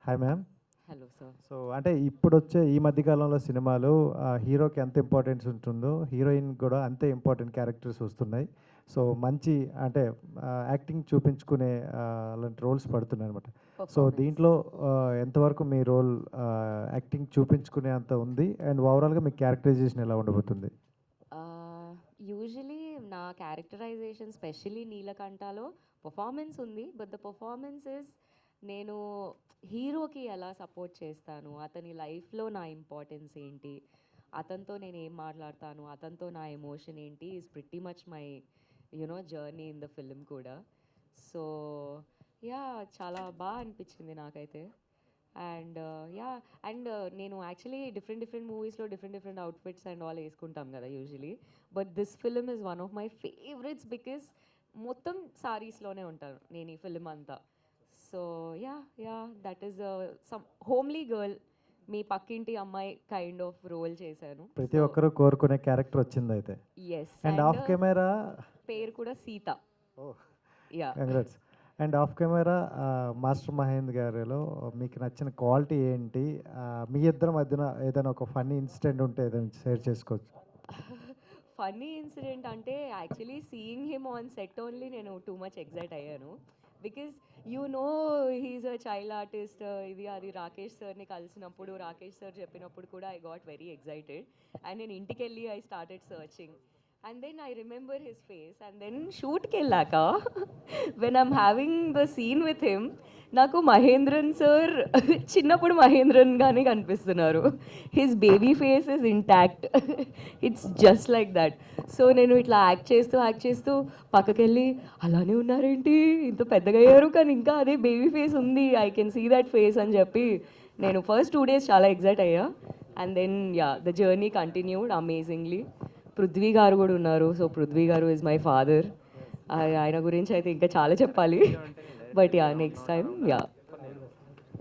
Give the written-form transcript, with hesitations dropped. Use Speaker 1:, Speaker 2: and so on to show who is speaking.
Speaker 1: Hi ma'am.
Speaker 2: Hello sir.
Speaker 1: So అంటే ఇప్పుడొచ్చే ఈ మధ్య కాలంలో సినిమాలు హీరోకి ఎంత ఇంపార్టెన్స్ ఉంటుందో హీరోయిన్ కూడా అంతే ఇంపార్టెంట్ క్యారెక్టర్స్ వస్తున్నాయి. సో మంచి అంటే యాక్టింగ్ చూపించుకునే అలాంటి రోల్స్ పడుతున్నాయి అనమాట. సో దీంట్లో ఎంతవరకు మీ రోల్ యాక్టింగ్ చూపించుకునే అంత ఉంది అండ్ ఓవరాల్గా మీ క్యారెక్టరైజేషన్ ఎలా ఉండబోతుంది?
Speaker 2: యూజువలీ నా క్యారెక్టరైజేషన్ స్పెషలీ నీలకంఠలో పర్ఫార్మెన్స్ ఉంది. బట్ ద పర్ఫార్మెన్స్ ఇస్ నేను హీరోకి ఎలా సపోర్ట్ చేస్తాను, అతని లైఫ్లో నా ఇంపార్టెన్స్ ఏంటి, అతనితో నేను ఏం మాట్లాడతాను, అతనితో నా ఎమోషన్ ఏంటి is pretty much my journey in the film కూడా. సో యా, చాలా బాగా అనిపించింది నాకైతే. అండ్ యా, అండ్ నేను యాక్చువల్లీ డిఫరెంట్ మూవీస్లో డిఫరెంట్ అవుట్ఫిట్స్ అండ్ ఆల్ వేసుకుంటాం కదా usually. But this film is one of my favourites because మొత్తం సారీస్లోనే ఉంటాను నేను ఈ ఫిలిం అంతా. So yeah that is some homely girl, మీ పక్కింటి అమ్మాయి కైండ్ ఆఫ్ రోల్ చేశాను.
Speaker 1: ప్రతి ఒక్కరు కోరుకునే క్యారెక్టర్ వచ్చింది అయితే.
Speaker 2: ఎస్,
Speaker 1: అండ్ ఆఫ్ కెమెరా
Speaker 2: పేరు కూడా Sita. Ya,
Speaker 1: congrats. And off camera master Mahendra గారిలో మీకు నచ్చిన క్వాలిటీ ఏంటి? మీ ఇద్దరి మధ్యన ఏదైనా ఒక ఫన్నీ ఇన్సిడెంట్ ఉంటే ఏదైనా షేర్ చేసుకోవచ్చు.
Speaker 2: ఫన్నీ ఇన్సిడెంట్ అంటే actually seeing him on set only నేను టూ మచ్ ఎగ్జైట్ అయ్యాను. Because he's a child artist. ఇది అది రాకేష్ సార్ని కలిసినప్పుడు రాకేష్ సార్ చెప్పినప్పుడు కూడా I got very excited. And నేను ఇంటికి వెళ్ళి I started searching. And then I remember his face. And then shoot ke laka, when I'm having the scene with him, నాకు మహేంద్రన్ సార్ చిన్నప్పుడు మహేంద్రన్ గానే కనిపిస్తున్నారు. His baby face is intact. It's just like that. So నేను ఇట్లా act చేస్తూ పక్కకెళ్ళి అలానే ఉన్నారేంటి, ఇంత పెద్దగా అయ్యారు కానీ ఇంకా అదే బేబీ ఫేస్ ఉంది, I can see that face అని చెప్పి నేను ఫస్ట్ 2 days చాలా ఎగ్జైట్ అయ్యా. And then ya, the journey continued amazingly. Prithvi garu కూడా ఉన్నారు. సో పృథ్వీ గారు ఇస్ మై ఫాదర్. ఆయన గురించి అయితే ఇంకా చాలా చెప్పాలి. But yeah, next time yeah.